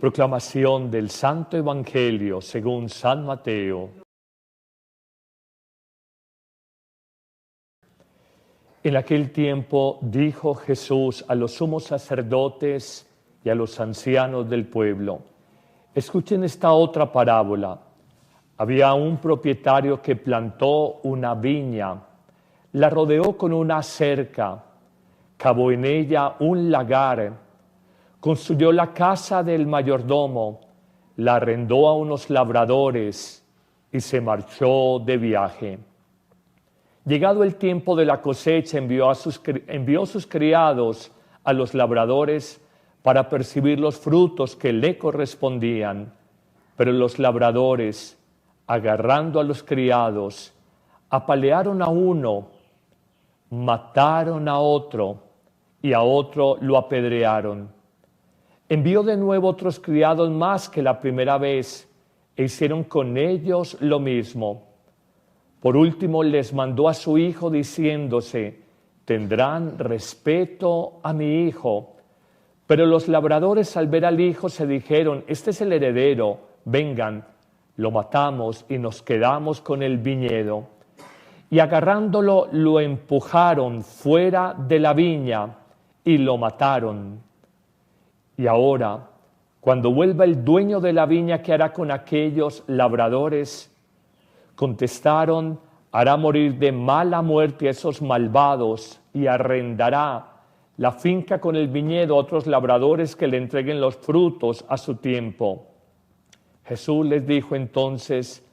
Proclamación del Santo Evangelio según San Mateo. En aquel tiempo dijo Jesús a los sumos sacerdotes y a los ancianos del pueblo: escuchen esta otra parábola. Había un propietario que plantó una viña, la rodeó con una cerca, cavó en ella un lagar, construyó la casa del mayordomo, la arrendó a unos labradores y se marchó de viaje. Llegado el tiempo de la cosecha, envió sus criados a los labradores para percibir los frutos que le correspondían. Pero los labradores, agarrando a los criados, apalearon a uno, mataron a otro y a otro lo apedrearon. Envió de nuevo otros criados más que la primera vez e hicieron con ellos lo mismo. Por último les mandó a su hijo diciéndose: tendrán respeto a mi hijo. Pero los labradores al ver al hijo se dijeron: este es el heredero, vengan, lo matamos y nos quedamos con el viñedo. Y agarrándolo lo empujaron fuera de la viña y lo mataron. Y ahora, cuando vuelva el dueño de la viña, ¿qué hará con aquellos labradores? Contestaron: hará morir de mala muerte a esos malvados y arrendará la finca con el viñedo a otros labradores que le entreguen los frutos a su tiempo. Jesús les dijo entonces: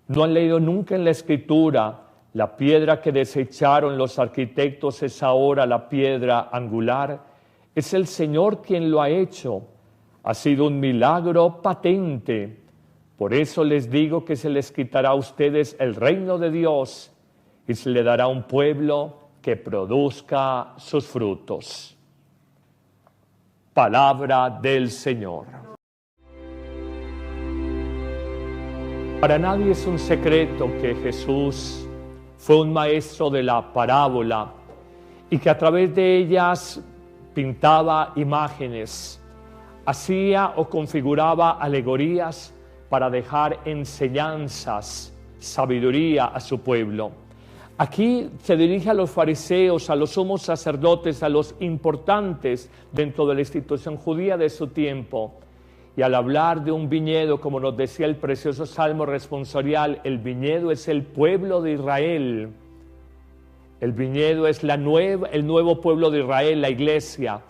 ¿no han leído nunca en la Escritura: la piedra que desecharon los arquitectos es ahora la piedra angular? Es el Señor quien lo ha hecho. Ha sido un milagro patente. Por eso les digo que se les quitará a ustedes el reino de Dios y se le dará un pueblo que produzca sus frutos. Palabra del Señor. Para nadie es un secreto que Jesús fue un maestro de la parábola y que a través de ellas pintaba imágenes, hacía o configuraba alegorías para dejar enseñanzas, sabiduría a su pueblo. Aquí se dirige a los fariseos, a los sumos sacerdotes, a los importantes dentro de la institución judía de su tiempo. Y al hablar de un viñedo, como nos decía el precioso Salmo responsorial, el viñedo es el pueblo de Israel. El viñedo es el nuevo pueblo de Israel, la iglesia.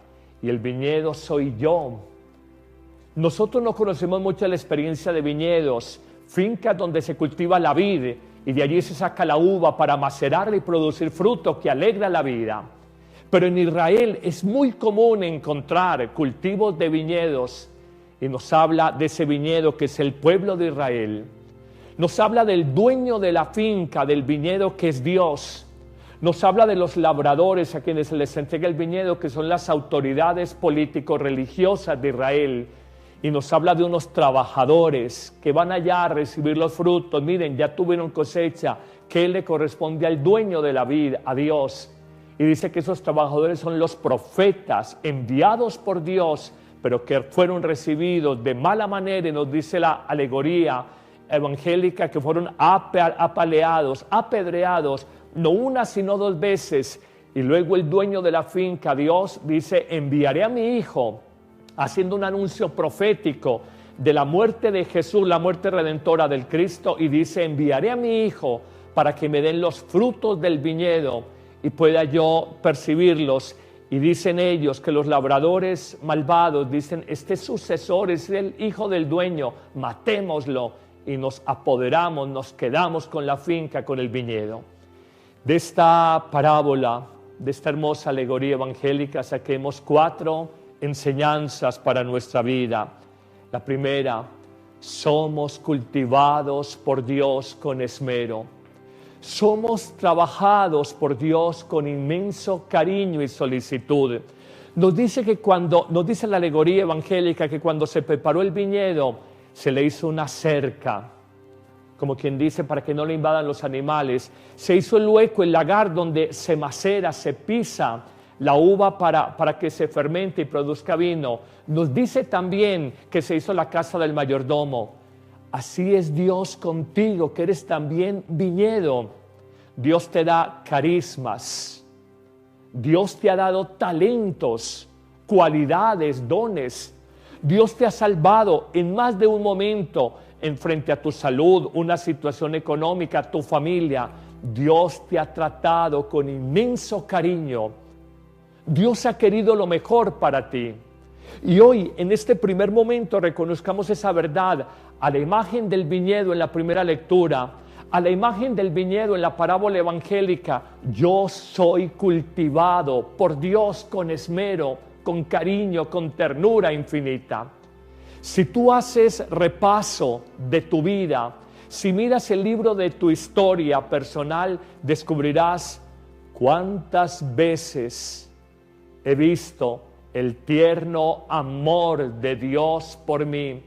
Y el viñedo soy yo. Nosotros no conocemos mucho la experiencia de viñedos, fincas donde se cultiva la vid y de allí se saca la uva para macerarla y producir fruto que alegra la vida. Pero en Israel es muy común encontrar cultivos de viñedos y nos habla de ese viñedo que es el pueblo de Israel. Nos habla del dueño de la finca, del viñedo que es Dios. Nos habla de los labradores a quienes se les entrega el viñedo, que son las autoridades político-religiosas de Israel. Y nos habla de unos trabajadores que van allá a recibir los frutos. Miren, ya tuvieron cosecha, que le corresponde al dueño de la vid, a Dios. Y dice que esos trabajadores son los profetas enviados por Dios, pero que fueron recibidos de mala manera, y nos dice la alegoría evangélica que fueron apaleados, apedreados, no una sino dos veces. Y luego el dueño de la finca, Dios, dice: enviaré a mi hijo, haciendo un anuncio profético de la muerte de Jesús, la muerte redentora del Cristo, y dice: enviaré a mi hijo para que me den los frutos del viñedo y pueda yo percibirlos. Y dicen ellos que los labradores malvados dicen: este sucesor es el hijo del dueño, matémoslo, y nos apoderamos, nos quedamos con la finca, con el viñedo. De esta parábola, de esta hermosa alegoría evangélica, saquemos 4 enseñanzas para nuestra vida. La primera: somos cultivados por Dios con esmero. Somos trabajados por Dios con inmenso cariño y solicitud. Nos dice la alegoría evangélica que cuando se preparó el viñedo se le hizo una cerca, como quien dice, para que no le invadan los animales. Se hizo el hueco, el lagar donde se macera, se pisa la uva para que se fermente y produzca vino. Nos dice también que se hizo la casa del mayordomo. Así es Dios contigo, que eres también viñedo. Dios te da carismas. Dios te ha dado talentos, cualidades, dones. Dios te ha salvado en más de un momento en frente a tu salud, una situación económica, tu familia. Dios te ha tratado con inmenso cariño. Dios ha querido lo mejor para ti. Y hoy, en este primer momento, reconozcamos esa verdad a la imagen del viñedo en la primera lectura, a la imagen del viñedo en la parábola evangélica. Yo soy cultivado por Dios con esmero, con cariño, con ternura infinita. Si tú haces repaso de tu vida, si miras el libro de tu historia personal, descubrirás cuántas veces he visto el tierno amor de Dios por mí.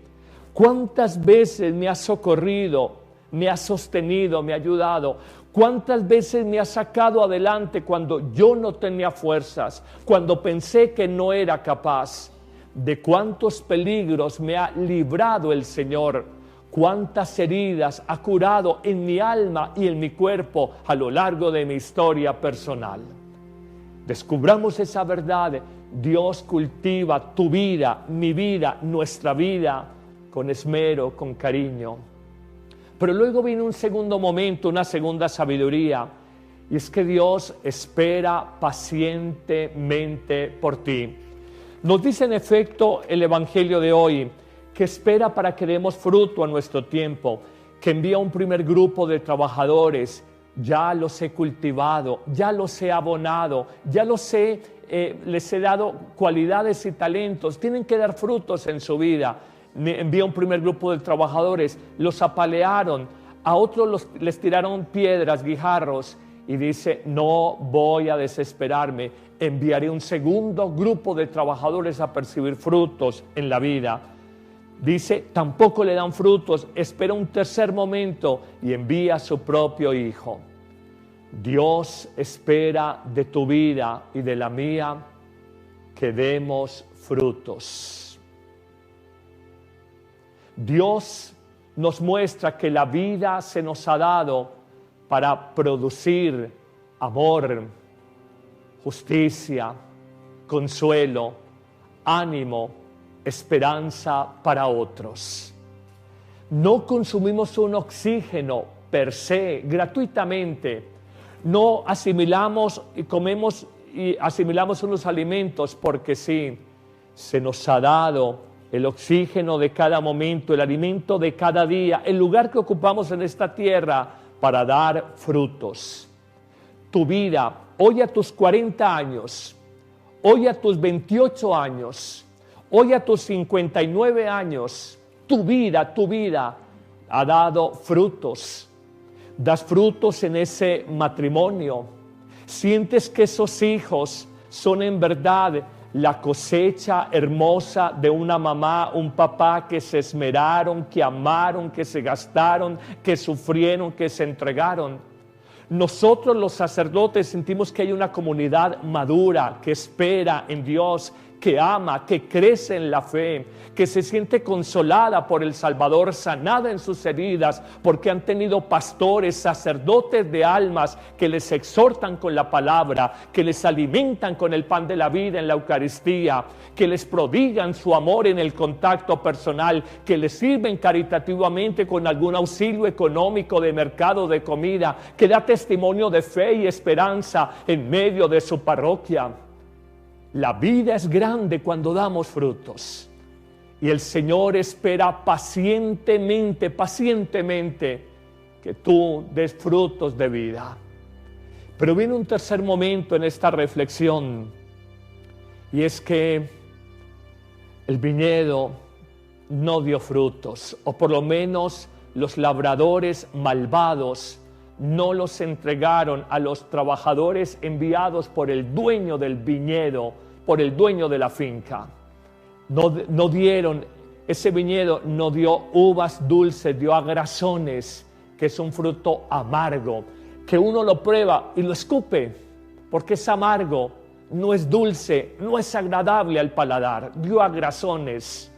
Cuántas veces me ha socorrido, me ha sostenido, me ha ayudado. Cuántas veces me ha sacado adelante cuando yo no tenía fuerzas, cuando pensé que no era capaz. De cuántos peligros me ha librado el Señor. Cuántas heridas ha curado en mi alma y en mi cuerpo a lo largo de mi historia personal. Descubramos esa verdad. Dios cultiva tu vida, mi vida, nuestra vida con esmero, con cariño. Pero luego viene un segundo momento, una segunda sabiduría, y es que Dios espera pacientemente por ti. Nos dice en efecto el Evangelio de hoy que espera para que demos fruto a nuestro tiempo, que envía un primer grupo de trabajadores. Ya los he cultivado, ya los he abonado, ya les he dado cualidades y talentos, tienen que dar frutos en su vida. Envía un primer grupo de trabajadores, los apalearon, a otros les tiraron piedras, guijarros, y dice, no voy a desesperarme, enviaré un segundo grupo de trabajadores a percibir frutos en la vida. Dice, tampoco le dan frutos, espera un tercer momento y envía a su propio hijo. Dios espera de tu vida y de la mía que demos frutos. Dios nos muestra que la vida se nos ha dado para producir amor, justicia, consuelo, ánimo, esperanza para otros. No consumimos un oxígeno per se, gratuitamente. No asimilamos y comemos y asimilamos unos alimentos porque sí. Se nos ha dado el oxígeno de cada momento, el alimento de cada día, el lugar que ocupamos en esta tierra para dar frutos. Tu vida, hoy a tus 40 años, hoy a tus 28 años, hoy a tus 59 años, tu vida ha dado frutos. Das frutos en ese matrimonio. Sientes que esos hijos son en verdad la cosecha hermosa de una mamá, un papá que se esmeraron, que amaron, que se gastaron, que sufrieron, que se entregaron. Nosotros los sacerdotes sentimos que hay una comunidad madura que espera en Dios, que ama, que crece en la fe, que se siente consolada por el Salvador, sanada en sus heridas, porque han tenido pastores, sacerdotes de almas que les exhortan con la palabra, que les alimentan con el pan de la vida en la Eucaristía, que les prodigan su amor en el contacto personal, que les sirven caritativamente con algún auxilio económico de mercado de comida, que da testimonio de fe y esperanza en medio de su parroquia. La vida es grande cuando damos frutos. Y el Señor espera pacientemente que tú des frutos de vida. Pero viene un tercer momento en esta reflexión, y es que el viñedo no dio frutos, o por lo menos los labradores malvados no los entregaron a los trabajadores enviados por el dueño del viñedo, por el dueño de la finca. No dieron, ese viñedo no dio uvas dulces, dio agrazones, que es un fruto amargo, que uno lo prueba y lo escupe, porque es amargo, no es dulce, no es agradable al paladar, dio agrazones.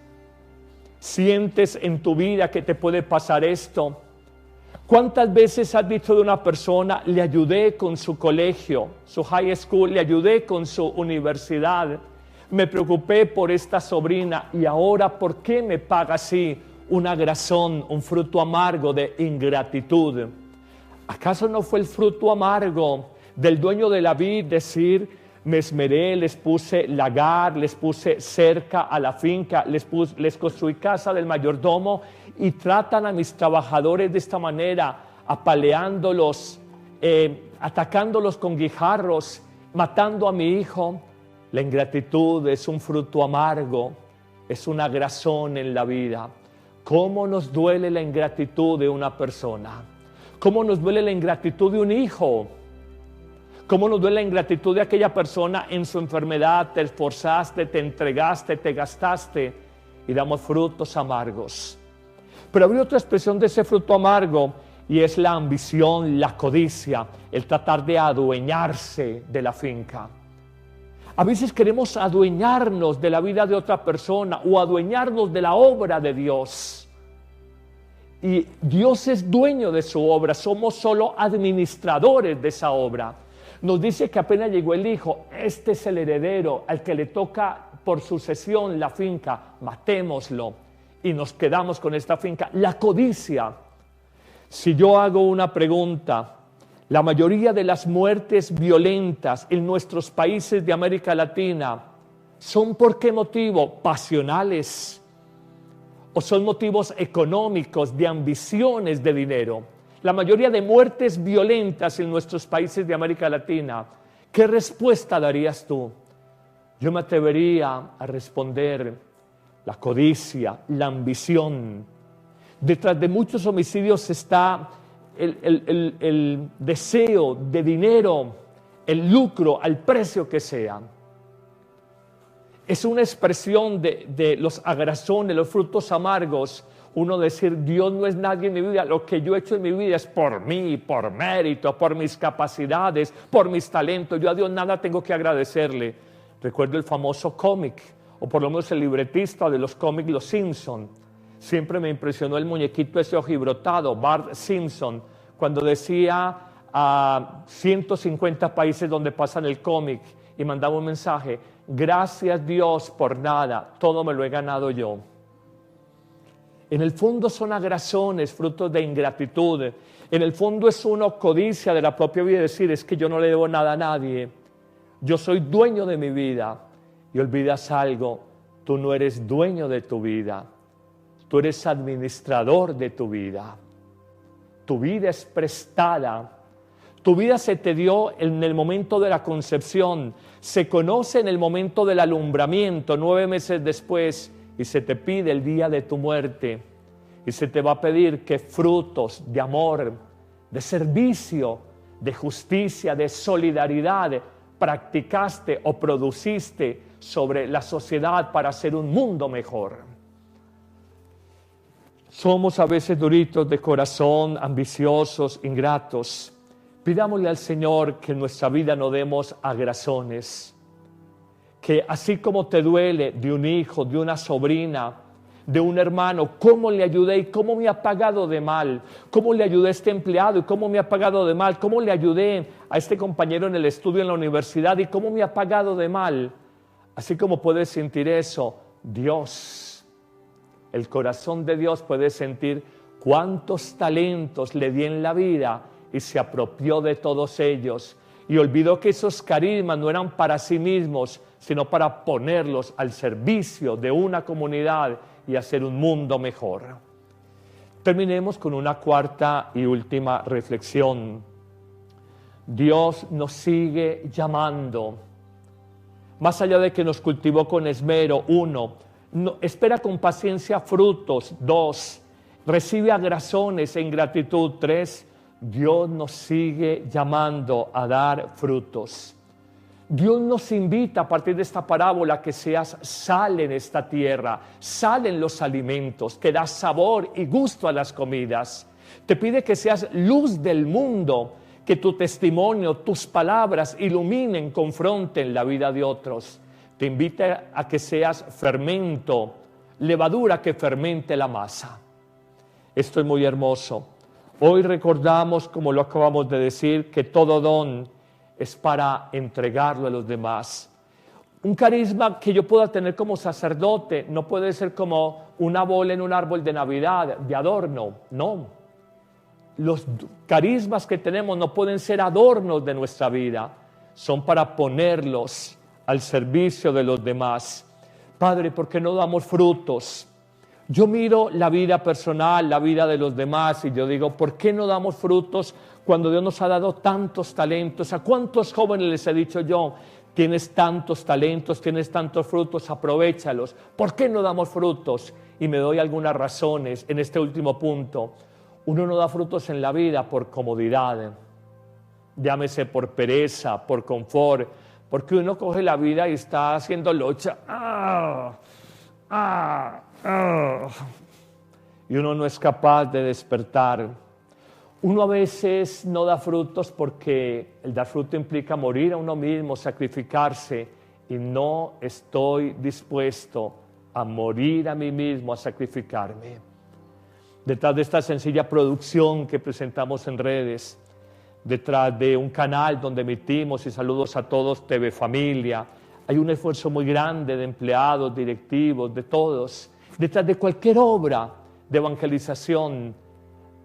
¿Sientes en tu vida que te puede pasar esto? ¿Cuántas veces has dicho de una persona, le ayudé con su colegio, su high school, le ayudé con su universidad, me preocupé por esta sobrina y ahora ¿por qué me paga así? Un agrazón, un fruto amargo de ingratitud. ¿Acaso no fue el fruto amargo del dueño de la vid decir, me esmeré, les puse lagar, les puse cerca a la finca, les construí casa del mayordomo y tratan a mis trabajadores de esta manera, apaleándolos, atacándolos con guijarros, matando a mi hijo? La ingratitud es un fruto amargo, es un agrazón en la vida. ¿Cómo nos duele la ingratitud de una persona? ¿Cómo nos duele la ingratitud de un hijo? ¿Cómo nos duele la ingratitud de aquella persona en su enfermedad? Te esforzaste, te entregaste, te gastaste y damos frutos amargos. Pero habría otra expresión de ese fruto amargo y es la ambición, la codicia, el tratar de adueñarse de la finca. A veces queremos adueñarnos de la vida de otra persona o adueñarnos de la obra de Dios. Y Dios es dueño de su obra, somos solo administradores de esa obra. Nos dice que apenas llegó el hijo, este es el heredero al que le toca por sucesión la finca, matémoslo y nos quedamos con esta finca. La codicia. Si yo hago una pregunta, la mayoría de las muertes violentas en nuestros países de América Latina son ¿por qué motivo? Pasionales o son motivos económicos, de ambiciones de dinero. La mayoría de muertes violentas en nuestros países de América Latina, ¿qué respuesta darías tú? Yo me atrevería a responder la codicia, la ambición. Detrás de muchos homicidios está el deseo de dinero, el lucro, al precio que sea. Es una expresión de los agrazones, los frutos amargos. Uno decir, Dios no es nadie en mi vida, lo que yo he hecho en mi vida es por mí, por mérito, por mis capacidades, por mis talentos. Yo a Dios nada tengo que agradecerle. Recuerdo el famoso cómic, o por lo menos el libretista de los cómics, Los Simpson. Siempre me impresionó el muñequito ese ojibrotado, Bart Simpson, cuando decía a 150 países donde pasan el cómic y mandaba un mensaje, gracias Dios por nada, todo me lo he ganado yo. En el fondo son agrazones, frutos de ingratitud. En el fondo es una codicia de la propia vida, decir, es que yo no le debo nada a nadie. Yo soy dueño de mi vida. Y olvidas algo, tú no eres dueño de tu vida. Tú eres administrador de tu vida. Tu vida es prestada. Tu vida se te dio en el momento de la concepción. Se conoce en el momento del alumbramiento, 9 meses después. Y se te pide el día de tu muerte y se te va a pedir que frutos de amor, de servicio, de justicia, de solidaridad practicaste o produciste sobre la sociedad para hacer un mundo mejor. Somos a veces duritos de corazón, ambiciosos, ingratos. Pidámosle al Señor que en nuestra vida no demos agrazones. Que así como te duele de un hijo, de una sobrina, de un hermano, cómo le ayudé y cómo me ha pagado de mal, cómo le ayudé a este empleado y cómo me ha pagado de mal, cómo le ayudé a este compañero en el estudio en la universidad y cómo me ha pagado de mal. Así como puedes sentir eso, Dios, el corazón de Dios puede sentir cuántos talentos le di en la vida y se apropió de todos ellos y olvidó que esos carismas no eran para sí mismos, sino para ponerlos al servicio de una comunidad y hacer un mundo mejor. Terminemos con una cuarta y última reflexión. Dios nos sigue llamando. Más allá de que nos cultivó con esmero, 1, espera con paciencia frutos, 2, recibe agrazones en gratitud, 3, Dios nos sigue llamando a dar frutos. Dios nos invita a partir de esta parábola a que seas sal en esta tierra, sal en los alimentos, que das sabor y gusto a las comidas. Te pide que seas luz del mundo, que tu testimonio, tus palabras iluminen, confronten la vida de otros. Te invita a que seas fermento, levadura que fermente la masa. Esto es muy hermoso. Hoy recordamos, como lo acabamos de decir, que todo don es para entregarlo a los demás. Un carisma que yo pueda tener como sacerdote no puede ser como una bola en un árbol de Navidad, de adorno, no. Los carismas que tenemos no pueden ser adornos de nuestra vida, son para ponerlos al servicio de los demás. Padre, ¿por qué no damos frutos? Yo miro la vida personal, la vida de los demás y yo digo, ¿por qué no damos frutos cuando Dios nos ha dado tantos talentos? ¿A cuántos jóvenes les he dicho yo, tienes tantos talentos, tienes tantos frutos, aprovéchalos? ¿Por qué no damos frutos? Y me doy algunas razones en este último punto. Uno no da frutos en la vida por comodidad, llámese por pereza, por confort, porque uno coge la vida y está haciendo lucha. Y uno no es capaz de despertar. Uno a veces no da frutos porque el dar fruto implica morir a uno mismo, sacrificarse, y no estoy dispuesto a morir a mí mismo, a sacrificarme. Detrás de esta sencilla producción que presentamos en redes, detrás de un canal donde emitimos, y saludos a todos, TV Familia, hay un esfuerzo muy grande de empleados, directivos, de todos. Detrás de cualquier obra de evangelización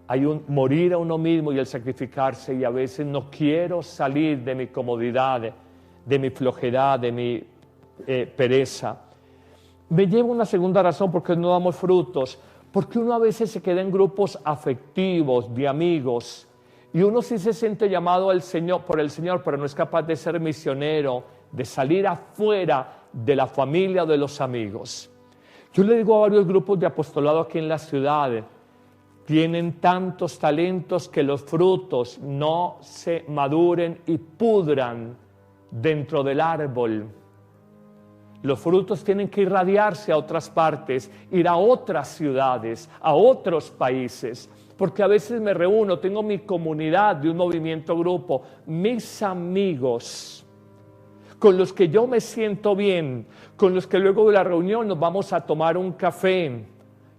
hay un morir a uno mismo y el sacrificarse, y a veces no quiero salir de mi comodidad, de mi flojedad, de mi pereza. Me lleva una segunda razón porque no damos frutos, porque uno a veces se queda en grupos afectivos, de amigos, y uno sí se siente llamado al Señor, por el Señor, pero no es capaz de ser misionero, de salir afuera de la familia o de los amigos. Yo le digo a varios grupos de apostolado aquí en la ciudad, tienen tantos talentos que los frutos no se maduren y pudran dentro del árbol. Los frutos tienen que irradiarse a otras partes, ir a otras ciudades, a otros países, porque a veces me reúno, tengo mi comunidad de un movimiento grupo, mis amigos, con los que yo me siento bien, con los que luego de la reunión nos vamos a tomar un café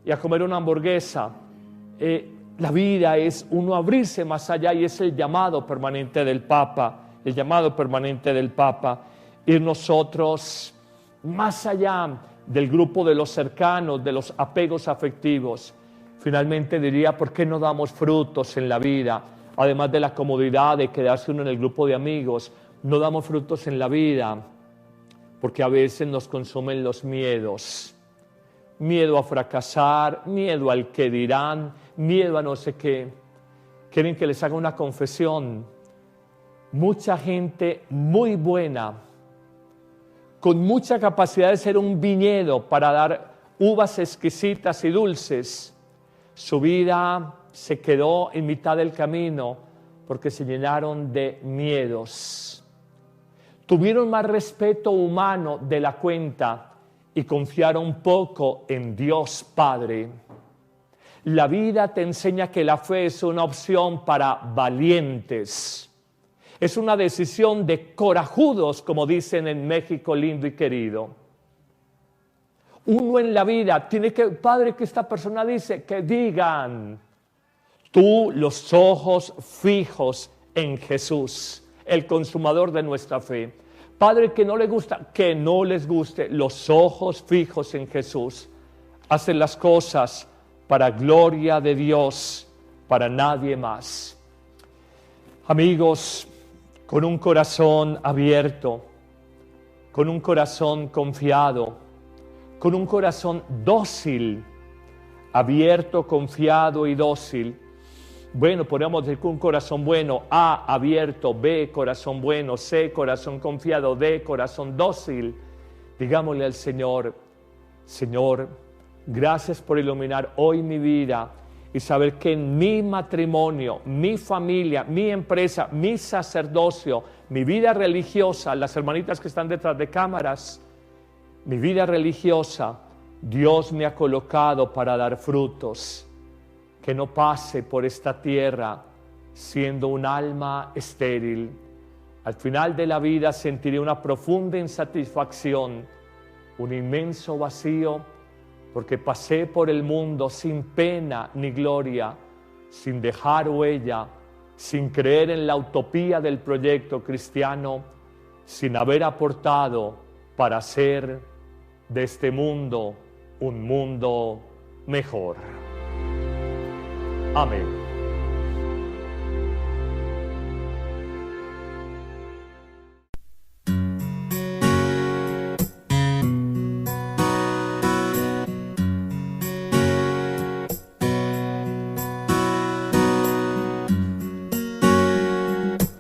y a comer una hamburguesa. La vida es uno abrirse más allá, y es el llamado permanente del Papa, el llamado permanente del Papa, ir nosotros más allá del grupo de los cercanos, de los apegos afectivos. Finalmente diría, ¿por qué no damos frutos en la vida? Además de la comodidad de quedarse uno en el grupo de amigos, no damos frutos en la vida porque a veces nos consumen los miedos. Miedo a fracasar, miedo al que dirán, miedo a no sé qué. Quieren que les haga una confesión. Mucha gente muy buena, con mucha capacidad de ser un viñedo para dar uvas exquisitas y dulces, su vida se quedó en mitad del camino porque se llenaron de miedos. Tuvieron más respeto humano de la cuenta y confiaron poco en Dios Padre. La vida te enseña que la fe es una opción para valientes. Es una decisión de corajudos, como dicen en México lindo y querido. Uno en la vida tiene que, Padre, que esta persona dice, que digan, tú los ojos fijos en Jesús, el consumador de nuestra fe. Padre, que no le gusta, que no les guste, los ojos fijos en Jesús. Hacen las cosas para gloria de Dios, para nadie más. Amigos, con un corazón abierto, con un corazón confiado, con un corazón dócil, abierto, confiado y dócil. Bueno, podríamos decir que un corazón bueno, A, abierto, B, corazón bueno, C, corazón confiado, D, corazón dócil. Digámosle al Señor, Señor, gracias por iluminar hoy mi vida y saber que en mi matrimonio, mi familia, mi empresa, mi sacerdocio, mi vida religiosa, las hermanitas que están detrás de cámaras, mi vida religiosa, Dios me ha colocado para dar frutos. Que no pase por esta tierra siendo un alma estéril. Al final de la vida sentiré una profunda insatisfacción, un inmenso vacío, porque pasé por el mundo sin pena ni gloria, sin dejar huella, sin creer en la utopía del proyecto cristiano, sin haber aportado para hacer de este mundo un mundo mejor. Amén.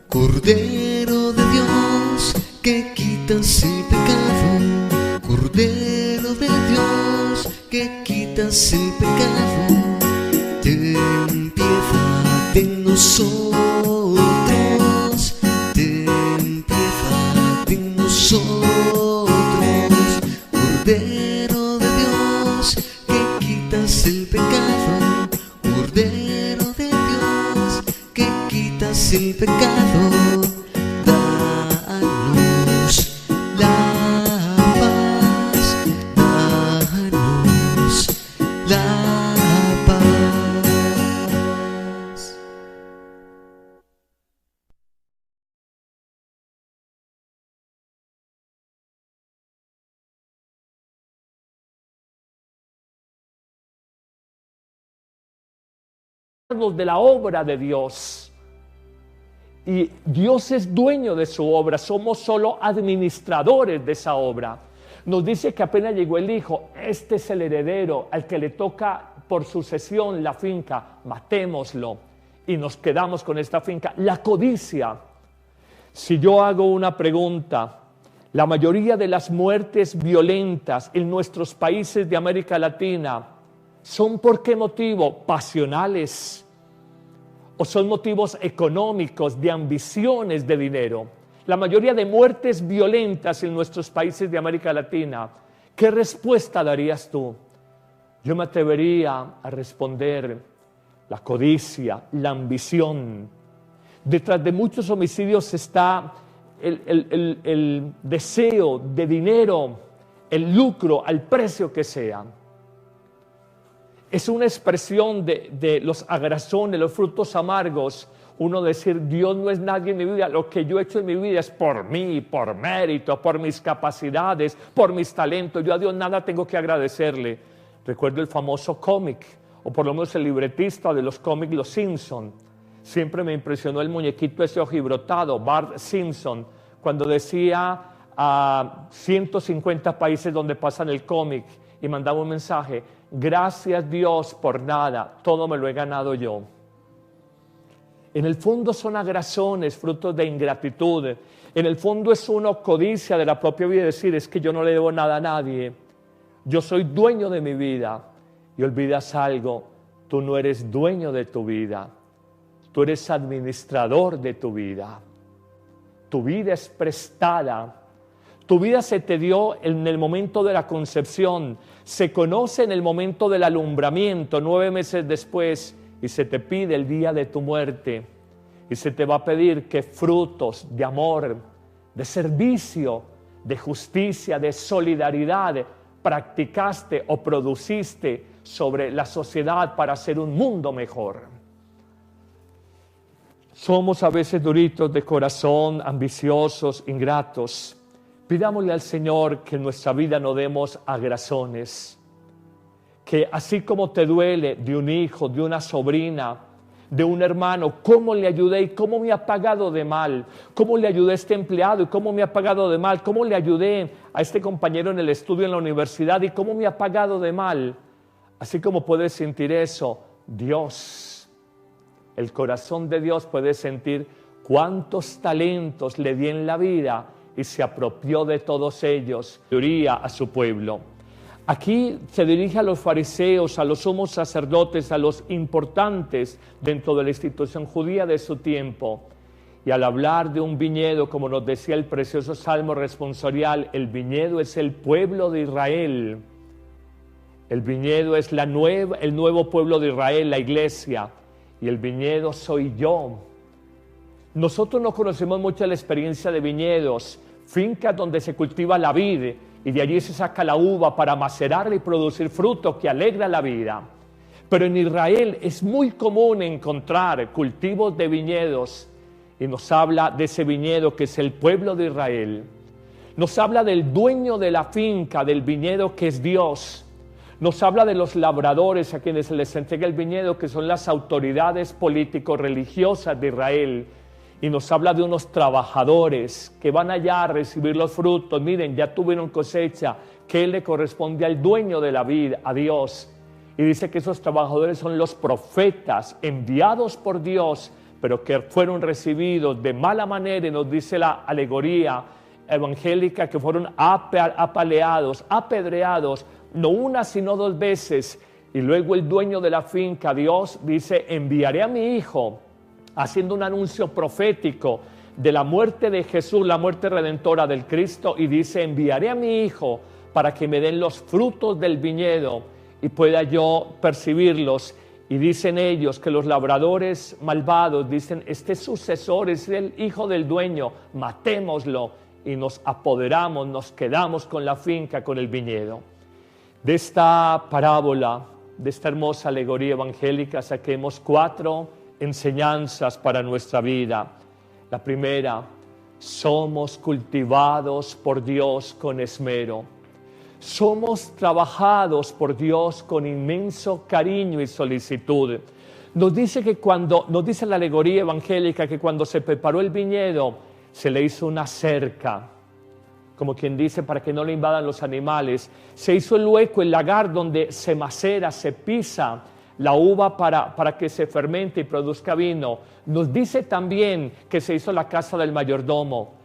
Cordero de Dios, que quitas el pecado. Cordero de Dios, que quitas el pecado. Ten piedad de nosotros. Ten piedad de nosotros. Cordero de Dios, que quitas el pecado. Cordero de Dios, que quitas el pecado. Danos la paz, danos la paz. De la obra de Dios. Y Dios es dueño de su obra, somos solo administradores de esa obra. Nos dice que apenas llegó el hijo, este es el heredero al que le toca por sucesión la finca, matémoslo y nos quedamos con esta finca. La codicia. Si yo hago una pregunta, la mayoría de las muertes violentas en nuestros países de América Latina ¿son por qué motivo? Pasionales. ¿O son motivos económicos, de ambiciones de dinero? La mayoría de muertes violentas en nuestros países de América Latina, ¿qué respuesta darías tú? Yo me atrevería a responder: la codicia, la ambición. Detrás de muchos homicidios está el deseo de dinero, el lucro al precio que sea. Es una expresión de los agrazones, los frutos amargos. Uno decir, Dios no es nadie en mi vida, lo que yo he hecho en mi vida es por mí, por mérito, por mis capacidades, por mis talentos. Yo a Dios nada tengo que agradecerle. Recuerdo el famoso cómic, o por lo menos el libretista de los cómics, Los Simpson. Siempre me impresionó el muñequito ese ojibrotado, Bart Simpson, cuando decía a 150 países donde pasan el cómic y mandaba un mensaje: gracias Dios por nada, todo me lo he ganado yo. En el fondo son agrazones, frutos de ingratitud. En el fondo es una codicia de la propia vida, decir, es que yo no le debo nada a nadie. Yo soy dueño de mi vida. Y olvidas algo, tú no eres dueño de tu vida. Tú eres administrador de tu vida. Tu vida es prestada. Tu vida se te dio en el momento de la concepción, se conoce en el momento del alumbramiento, 9 meses después, y se te pide el día de tu muerte. Y se te va a pedir que frutos de amor, de servicio, de justicia, de solidaridad practicaste o produciste sobre la sociedad para hacer un mundo mejor. Somos a veces duritos de corazón, ambiciosos, ingratos. Pidámosle al Señor que en nuestra vida no demos agrazones, que así como te duele de un hijo, de una sobrina, de un hermano, cómo le ayudé y cómo me ha pagado de mal, cómo le ayudé a este empleado y cómo me ha pagado de mal, cómo le ayudé a este compañero en el estudio en la universidad y cómo me ha pagado de mal. Así como puedes sentir eso, Dios, el corazón de Dios puede sentir cuántos talentos le di en la vida y se apropió de todos ellos, gloria a su pueblo. Aquí se dirige a los fariseos, a los sumos sacerdotes, a los importantes dentro de la institución judía de su tiempo. Y al hablar de un viñedo, como nos decía el precioso Salmo responsorial, el viñedo es el pueblo de Israel. El viñedo es el nuevo pueblo de Israel, la iglesia. y el viñedo soy yo. Nosotros no conocemos mucho la experiencia de viñedos, fincas donde se cultiva la vid y de allí se saca la uva para macerarla y producir fruto que alegra la vida. Pero en Israel es muy común encontrar cultivos de viñedos y nos habla de ese viñedo que es el pueblo de Israel. Nos habla del dueño de la finca, del viñedo que es Dios. Nos habla de los labradores a quienes se les entrega el viñedo, que son las autoridades político-religiosas de Israel. Y nos habla de unos trabajadores que van allá a recibir los frutos. Miren, ya tuvieron cosecha, que le corresponde al dueño de la vid, a Dios. Y dice que esos trabajadores son los profetas enviados por Dios, pero que fueron recibidos de mala manera, y nos dice la alegoría evangélica que fueron apaleados, apedreados, no una sino 2 veces. Y luego el dueño de la finca, Dios, dice: enviaré a mi hijo, haciendo un anuncio profético de la muerte de Jesús, la muerte redentora del Cristo, y dice: enviaré a mi hijo para que me den los frutos del viñedo y pueda yo percibirlos. Y dicen ellos que los labradores malvados dicen: este sucesor es el hijo del dueño, matémoslo. Y nos apoderamos, nos quedamos con la finca, con el viñedo. De esta parábola, de esta hermosa alegoría evangélica, saquemos 4 enseñanzas para nuestra vida. La primera: somos cultivados por Dios con esmero. Somos trabajados por Dios con inmenso cariño y solicitud. Nos dice la alegoría evangélica que cuando se preparó el viñedo, se le hizo una cerca, como quien dice, para que no le invadan los animales. Se hizo el hueco, el lagar donde se macera, se pisa la uva para que se fermente y produzca vino. Nos dice también que se hizo la casa del mayordomo.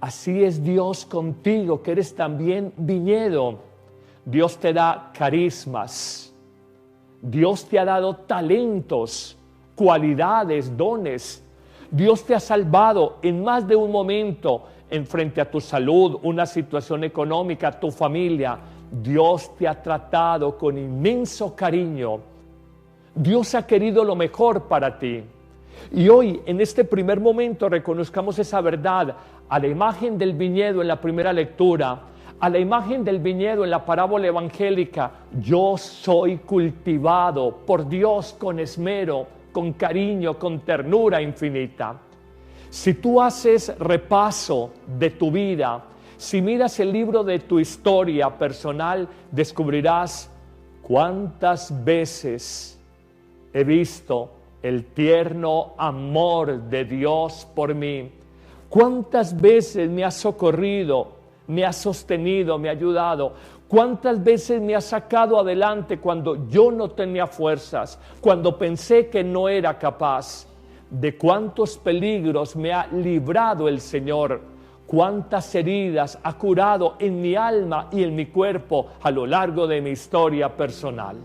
Así es Dios contigo, que eres también viñedo. Dios te da carismas. Dios te ha dado talentos, cualidades, dones. Dios te ha salvado en más de un momento en frente a tu salud, una situación económica, tu familia. Dios te ha tratado con inmenso cariño. Dios ha querido lo mejor para ti. Y hoy, en este primer momento, reconozcamos esa verdad a la imagen del viñedo en la primera lectura, a la imagen del viñedo en la parábola evangélica. Yo soy cultivado por Dios con esmero, con cariño, con ternura infinita. Si tú haces repaso de tu vida, si miras el libro de tu historia personal, descubrirás cuántas veces he visto el tierno amor de Dios por mí. Cuántas veces me ha socorrido, me ha sostenido, me ha ayudado. ¿Cuántas veces me ha sacado adelante cuando yo no tenía fuerzas, cuando pensé que no era capaz? ¿De cuántos peligros me ha librado el Señor? ¿Cuántas heridas ha curado en mi alma y en mi cuerpo a lo largo de mi historia personal?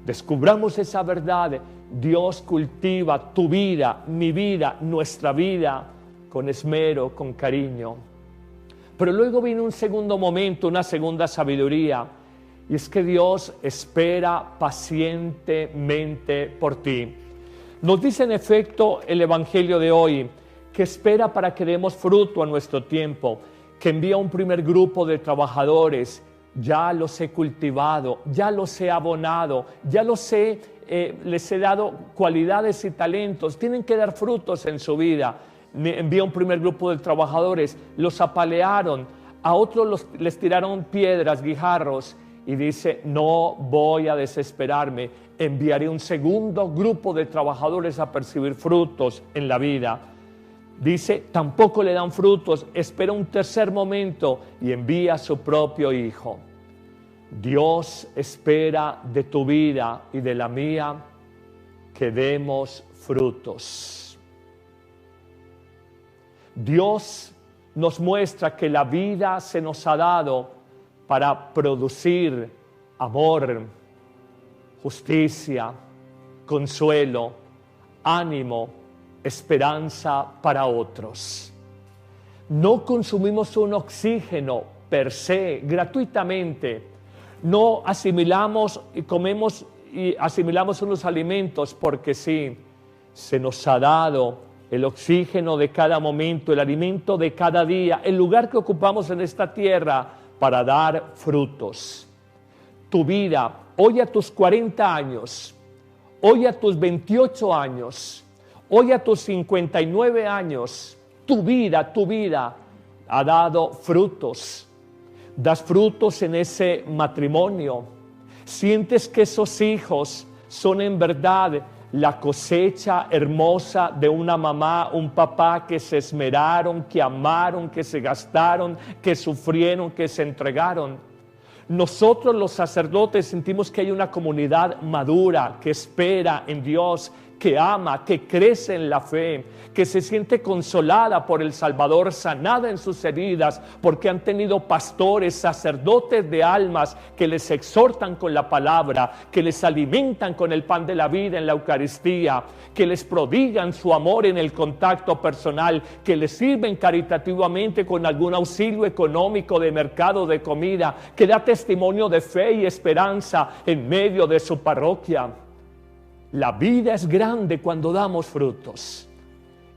Descubramos esa verdad. Dios cultiva tu vida, mi vida, nuestra vida con esmero, con cariño. Pero luego viene un segundo momento, una segunda sabiduría, y es que Dios espera pacientemente por ti. Nos dice en efecto el Evangelio de hoy que espera para que demos fruto a nuestro tiempo, que envía un primer grupo de trabajadores. Ya los he cultivado, ya los he abonado, ya les he dado cualidades y talentos, tienen que dar frutos en su vida. Envía un primer grupo de trabajadores, los apalearon, a otros les tiraron piedras, guijarros, y dice: no voy a desesperarme, enviaré un segundo grupo de trabajadores a percibir frutos en la vida. Dice: tampoco le dan frutos, espera un tercer momento y envía a su propio hijo. Dios espera de tu vida y de la mía que demos frutos. Dios nos muestra que la vida se nos ha dado para producir amor, justicia, consuelo, ánimo, esperanza para otros. No consumimos un oxígeno per se, gratuitamente. No asimilamos y comemos y asimilamos unos alimentos porque sí. se nos ha dado el oxígeno de cada momento, el alimento de cada día, el lugar que ocupamos en esta tierra para dar frutos. Tu vida, hoy a tus 40 años, hoy a tus 28 años, hoy a tus 59 años, tu vida ha dado frutos. Das frutos en ese matrimonio. Sientes que esos hijos son en verdad la cosecha hermosa de una mamá, un papá que se esmeraron, que amaron, que se gastaron, que sufrieron, que se entregaron. Nosotros los sacerdotes sentimos que hay una comunidad madura, que espera en Dios, que ama, que crece en la fe, que se siente consolada por el Salvador, sanada en sus heridas, porque han tenido pastores, sacerdotes de almas que les exhortan con la palabra, que les alimentan con el pan de la vida en la Eucaristía, que les prodigan su amor en el contacto personal, que les sirven caritativamente con algún auxilio económico de mercado de comida, que da testimonio de fe y esperanza en medio de su parroquia. La vida es grande cuando damos frutos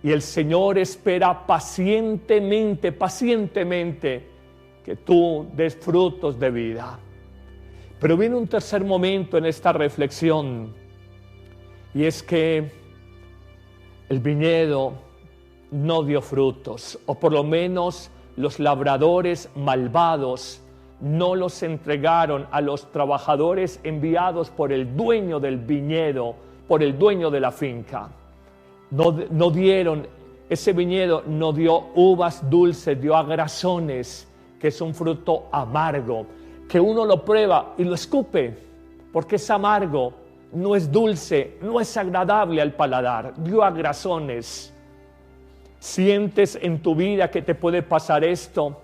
y el Señor espera pacientemente que tú des frutos de vida. Pero viene un tercer momento en esta reflexión y es que el viñedo no dio frutos, o por lo menos los labradores malvados no los entregaron a los trabajadores enviados por el dueño del viñedo, por el dueño de la finca. No dieron, ese viñedo no dio uvas dulces, dio agrazones, que es un fruto amargo, que uno lo prueba y lo escupe, porque es amargo, no es dulce, no es agradable al paladar, dio agrazones. ¿Sientes en tu vida que te puede pasar esto?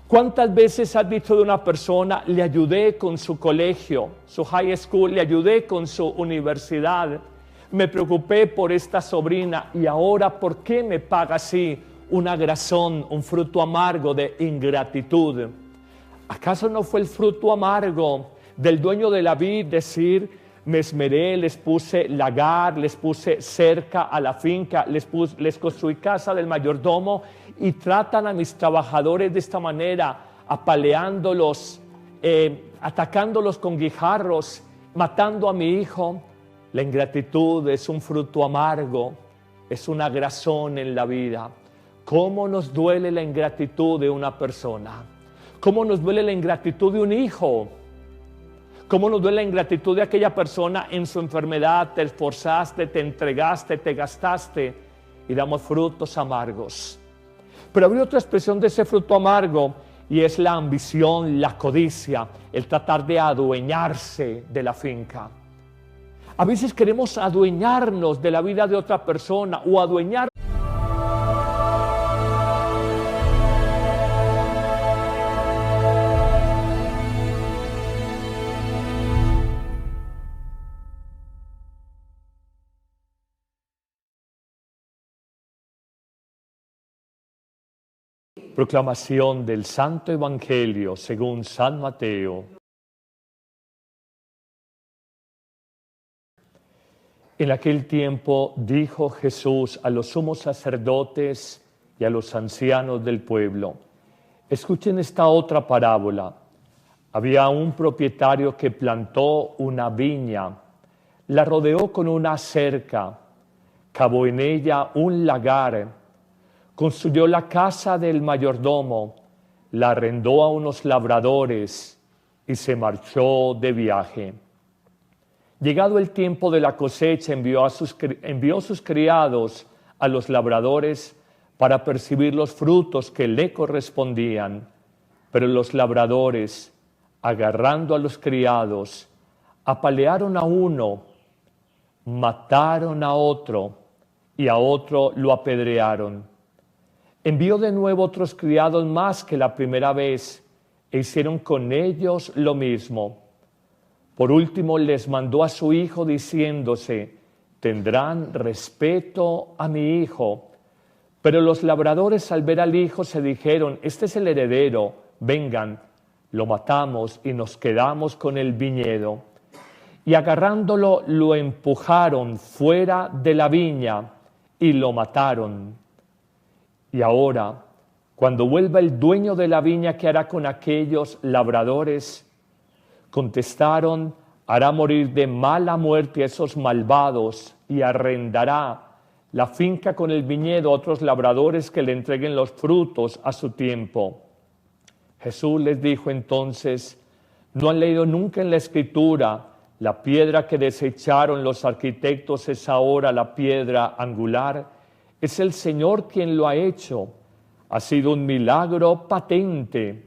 ¿Cuántas veces has dicho de una persona, le ayudé con su colegio, su high school, le ayudé con su universidad, me preocupé por esta sobrina y ahora ¿por qué me paga así un agrazón, un fruto amargo de ingratitud? ¿Acaso no fue el fruto amargo del dueño de la vid decir, me esmeré, les puse lagar, les puse cerca a la finca, les construí casa del mayordomo y tratan a mis trabajadores de esta manera, apaleándolos, atacándolos con guijarros, matando a mi hijo? La ingratitud es un fruto amargo, es un agrazón en la vida. ¿Cómo nos duele la ingratitud de una persona? ¿Cómo nos duele la ingratitud de un hijo? ¿Cómo nos duele la ingratitud de aquella persona en su enfermedad? Te esforzaste, te entregaste, te gastaste y damos frutos amargos. Pero habría otra expresión de ese fruto amargo y es la ambición, la codicia, el tratar de adueñarse de la finca. A veces queremos adueñarnos de la vida de otra persona o adueñar. Proclamación del Santo Evangelio según San Mateo. En aquel tiempo dijo Jesús a los sumos sacerdotes y a los ancianos del pueblo: escuchen esta otra parábola. Había un propietario que plantó una viña, la rodeó con una cerca, cavó en ella un lagar, construyó la casa del mayordomo, la arrendó a unos labradores y se marchó de viaje. Llegado el tiempo de la cosecha, envió sus criados a los labradores para percibir los frutos que le correspondían. Pero los labradores, agarrando a los criados, apalearon a uno, mataron a otro y a otro lo apedrearon. Envió de nuevo otros criados más que la primera vez e hicieron con ellos lo mismo. Por último les mandó a su hijo diciéndose: tendrán respeto a mi hijo. Pero los labradores al ver al hijo se dijeron: este es el heredero, vengan, lo matamos y nos quedamos con el viñedo. y agarrándolo lo empujaron fuera de la viña y lo mataron. Y ahora, cuando vuelva el dueño de la viña, ¿qué hará con aquellos labradores? Contestaron: hará morir de mala muerte a esos malvados y arrendará la finca con el viñedo a otros labradores que le entreguen los frutos a su tiempo. Jesús les dijo entonces: ¿no han leído nunca en la Escritura: la piedra que desecharon los arquitectos es ahora la piedra angular? Es el Señor quien lo ha hecho. Ha sido un milagro patente.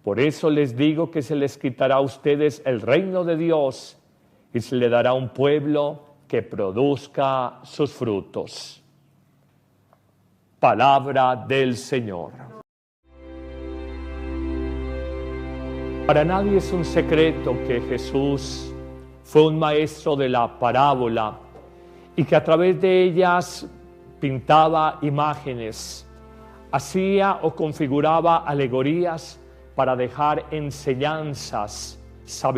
Por eso les digo que se les quitará a ustedes el reino de Dios y se le dará un pueblo que produzca sus frutos. Palabra del Señor. Para nadie es un secreto que Jesús fue un maestro de la parábola y que a través de ellas pintaba imágenes, hacía o configuraba alegorías para dejar enseñanzas, sabiduría.